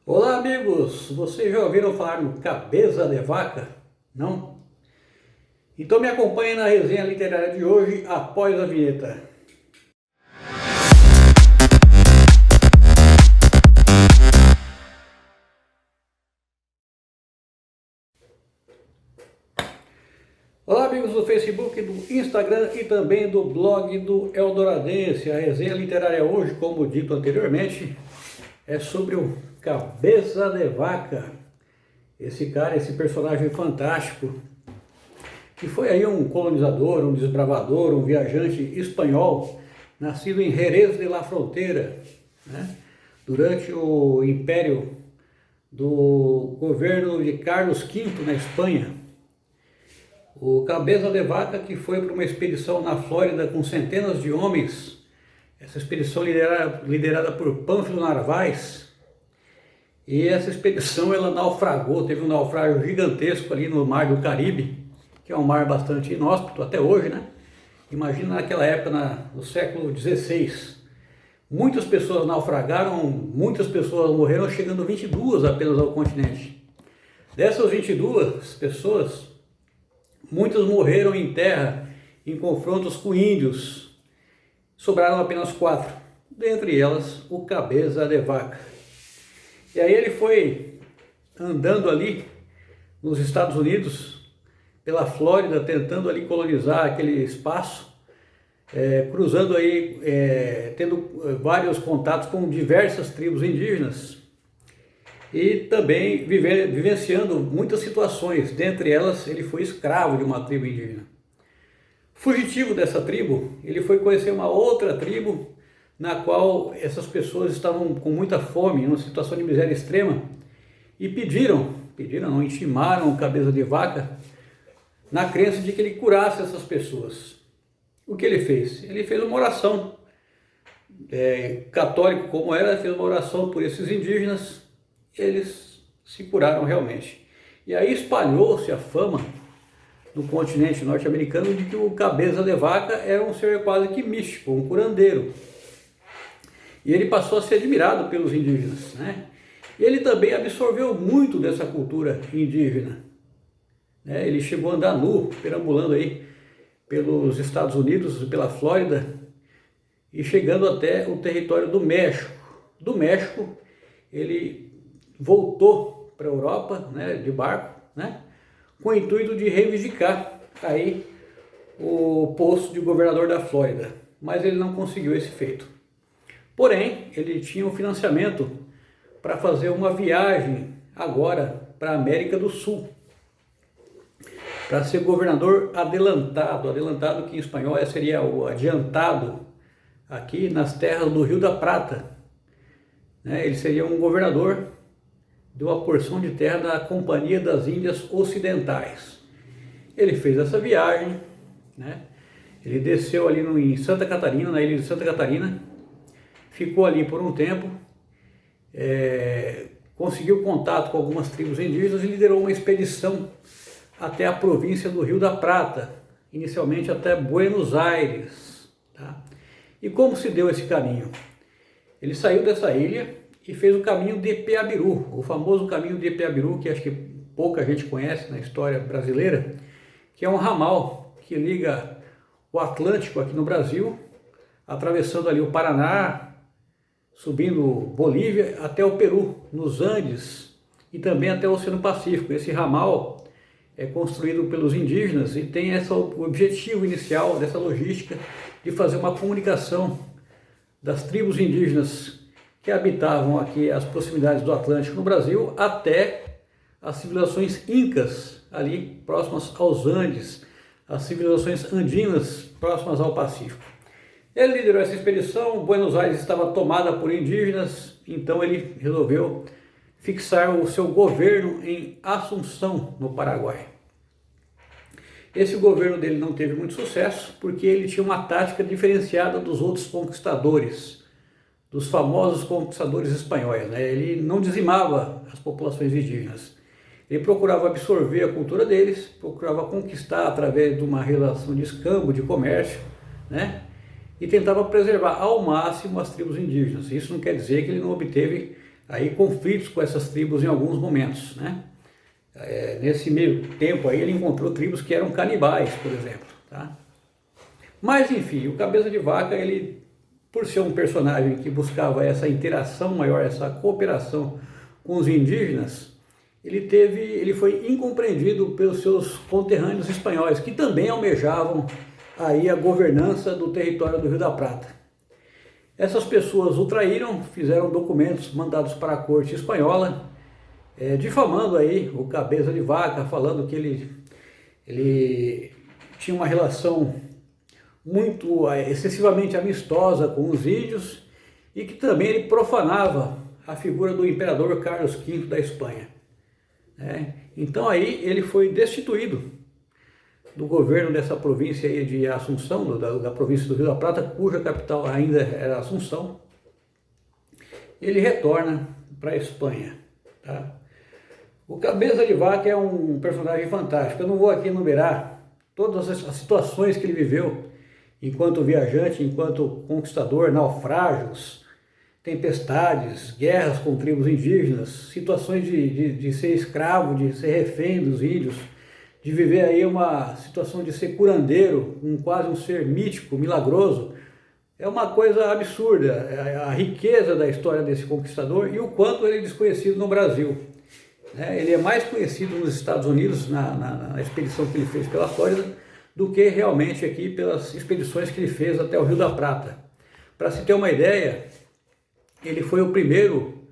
Olá amigos, vocês já ouviram falar no Cabeça de Vaca? Não? Então me acompanhe na resenha literária de hoje após a vinheta. Olá amigos do Facebook, do Instagram e também do blog do Eldoradense. A resenha literária hoje, como dito anteriormente, é sobre o Cabeça de Vaca. Esse cara, esse personagem fantástico, que foi aí um colonizador, um desbravador, um viajante espanhol, nascido em Jerez de la Frontera, né? Durante o império do governo de Carlos V na Espanha. O Cabeça de Vaca, que foi para uma expedição na Flórida com centenas de homens, essa expedição liderada por Pánfilo Narváez, e essa expedição ela naufragou, teve um naufrágio gigantesco ali no Mar do Caribe, que é um mar bastante inóspito até hoje, né? Imagina naquela época, no século XVI. Muitas pessoas naufragaram, muitas pessoas morreram, chegando 22 apenas ao continente. Dessas 22 pessoas, muitas morreram em terra, em confrontos com índios. Sobraram apenas 4, dentre elas o Cabeça de Vaca. E aí ele foi andando ali nos Estados Unidos, pela Flórida, tentando ali colonizar aquele espaço, cruzando aí, tendo vários contatos com diversas tribos indígenas e também vivenciando muitas situações. Dentre elas, ele foi escravo de uma tribo indígena. Fugitivo dessa tribo, ele foi conhecer uma outra tribo na qual essas pessoas estavam com muita fome, em uma situação de miséria extrema, e não, intimaram o Cabeça de Vaca na crença de que ele curasse essas pessoas. O que ele fez? Ele fez uma oração, católico como era, fez uma oração por esses indígenas, eles se curaram realmente. E aí espalhou-se a fama no continente norte-americano de que o Cabeça de Vaca era um ser quase que místico, um curandeiro. E ele passou a ser admirado pelos indígenas, né? E ele também absorveu muito dessa cultura indígena. Ele chegou a andar nu, perambulando aí pelos Estados Unidos, pela Flórida, e chegando até o território do México. Do México, ele voltou para a Europa, né, de barco, né, com o intuito de reivindicar aí o posto de governador da Flórida. Mas ele não conseguiu esse feito. Porém, ele tinha um financiamento para fazer uma viagem agora para a América do Sul, para ser governador adelantado que em espanhol seria o adiantado, aqui nas terras do Rio da Prata. Ele seria um governador de uma porção de terra da Companhia das Índias Ocidentais. Ele fez essa viagem, né? Ele desceu ali em Santa Catarina, na ilha de Santa Catarina, ficou ali por um tempo, conseguiu contato com algumas tribos indígenas e liderou uma expedição até a província do Rio da Prata, inicialmente até Buenos Aires. Tá? E como se deu esse caminho? Ele saiu dessa ilha e fez o caminho de Epeabiru, o famoso caminho de Epeabiru, que acho que pouca gente conhece na história brasileira, que é um ramal que liga o Atlântico aqui no Brasil, atravessando ali o Paraná, subindo Bolívia até o Peru, nos Andes, e também até o Oceano Pacífico. Esse ramal é construído pelos indígenas e tem o objetivo inicial dessa logística de fazer uma comunicação das tribos indígenas que habitavam aqui as proximidades do Atlântico no Brasil até as civilizações incas, ali próximas aos Andes, as civilizações andinas próximas ao Pacífico. Ele liderou essa expedição, Buenos Aires estava tomada por indígenas, então ele resolveu fixar o seu governo em Assunção, no Paraguai. Esse governo dele não teve muito sucesso, porque ele tinha uma tática diferenciada dos outros conquistadores, dos famosos conquistadores espanhóis. Ele não dizimava as populações indígenas. Ele procurava absorver a cultura deles, procurava conquistar através de uma relação de escambo, de comércio, né? E tentava preservar ao máximo as tribos indígenas. Isso não quer dizer que ele não obteve aí conflitos com essas tribos em alguns momentos, né? Nesse meio tempo aí ele encontrou tribos que eram canibais, por exemplo, tá? Mas enfim, o Cabeça de Vaca, ele, por ser um personagem que buscava essa interação maior, essa cooperação com os indígenas, ele foi incompreendido pelos seus conterrâneos espanhóis, que também almejavam aí a governança do território do Rio da Prata. Essas pessoas o traíram, fizeram documentos mandados para a corte espanhola, difamando aí o Cabeça de Vaca, falando que ele tinha uma relação muito excessivamente amistosa com os índios e que também ele profanava a figura do imperador Carlos V da Espanha. Então aí ele foi destituído do governo dessa província aí de Assunção, da província do Rio da Prata, cuja capital ainda era Assunção. Ele retorna para a Espanha, tá? O Cabeça de Vaca é um personagem fantástico. Eu não vou aqui enumerar todas as situações que ele viveu enquanto viajante, enquanto conquistador, naufrágios, tempestades, guerras com tribos indígenas, situações de ser escravo, de ser refém dos índios, de viver aí uma situação de ser curandeiro, quase um ser mítico, milagroso. É uma coisa absurda a riqueza da história desse conquistador e o quanto ele é desconhecido no Brasil. Ele é mais conhecido nos Estados Unidos, na expedição que ele fez pela Flórida, do que realmente aqui pelas expedições que ele fez até o Rio da Prata. Para se ter uma ideia, ele foi o primeiro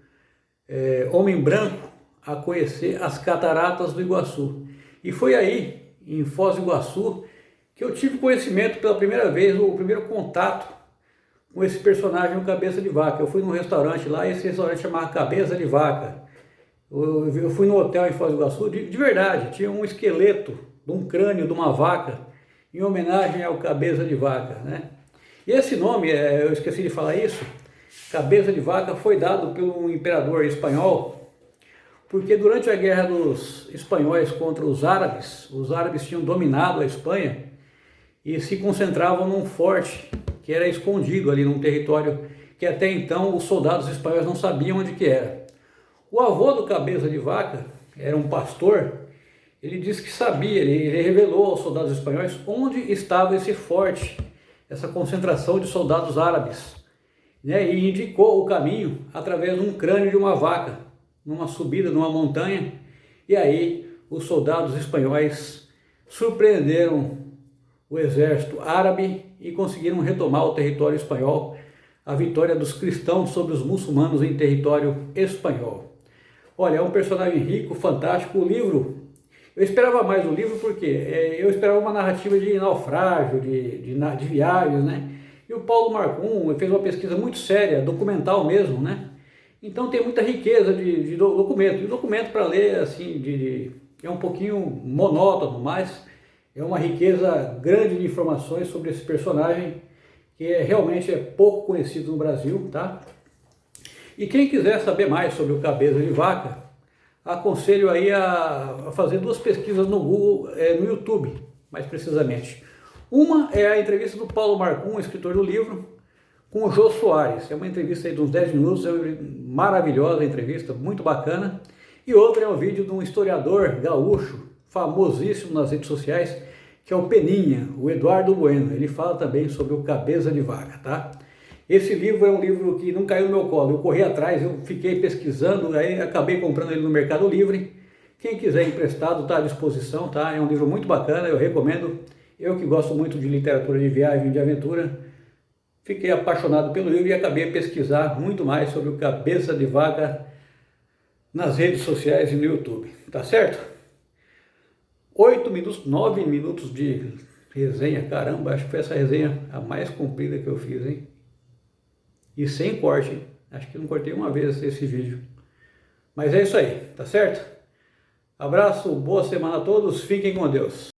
homem branco a conhecer as cataratas do Iguaçu. E foi aí, em Foz do Iguaçu, que eu tive conhecimento pela primeira vez, o primeiro contato com esse personagem, o Cabeça de Vaca. Eu fui num restaurante lá, esse restaurante chamava Cabeça de Vaca. Eu fui no hotel em Foz do Iguaçu, de verdade, tinha um esqueleto de um crânio de uma vaca, em homenagem ao Cabeça de Vaca, né? E esse nome, eu esqueci de falar isso, Cabeça de Vaca, foi dado pelo imperador espanhol, porque durante a guerra dos espanhóis contra os árabes tinham dominado a Espanha e se concentravam num forte que era escondido ali num território que até então os soldados espanhóis não sabiam onde que era. O avô do Cabeça de Vaca era um pastor. Ele disse que sabia, ele revelou aos soldados espanhóis onde estava esse forte, essa concentração de soldados árabes, né? E indicou o caminho através de um crânio de uma vaca, numa subida, numa montanha, e aí os soldados espanhóis surpreenderam o exército árabe e conseguiram retomar o território espanhol, a vitória dos cristãos sobre os muçulmanos em território espanhol. Olha, é um personagem rico, fantástico. O livro, eu esperava mais do livro porque eu esperava uma narrativa de naufrágio, de viagens, né? E o Paulo Marcum fez uma pesquisa muito séria, documental mesmo, né? Então tem muita riqueza de documento. E o documento para ler, assim, é um pouquinho monótono, mas é uma riqueza grande de informações sobre esse personagem que realmente é pouco conhecido no Brasil, tá? E quem quiser saber mais sobre o Cabeça de Vaca, aconselho aí a fazer duas pesquisas no Google, no YouTube, mais precisamente. Uma é a entrevista do Paulo Marcum, escritor do livro, com o Jô Soares. É uma entrevista aí de uns 10 minutos, é uma maravilhosa entrevista, muito bacana. E outra é um vídeo de um historiador gaúcho, famosíssimo nas redes sociais, que é o Peninha, o Eduardo Bueno. Ele fala também sobre o Cabeça de Vaca, tá? Esse livro é um livro que não caiu no meu colo, eu corri atrás, eu fiquei pesquisando, aí acabei comprando ele no Mercado Livre. Quem quiser emprestado está à disposição, tá? É um livro muito bacana, eu recomendo. Eu que gosto muito de literatura de viagem, de aventura, fiquei apaixonado pelo livro e acabei a pesquisar muito mais sobre o Cabeça de Vaca nas redes sociais e no YouTube, tá certo? 8 minutos, 9 minutos de resenha, caramba, acho que foi essa resenha a mais comprida que eu fiz, hein? E sem corte, acho que não cortei uma vez esse vídeo. Mas é isso aí, tá certo? Abraço, boa semana a todos, fiquem com Deus.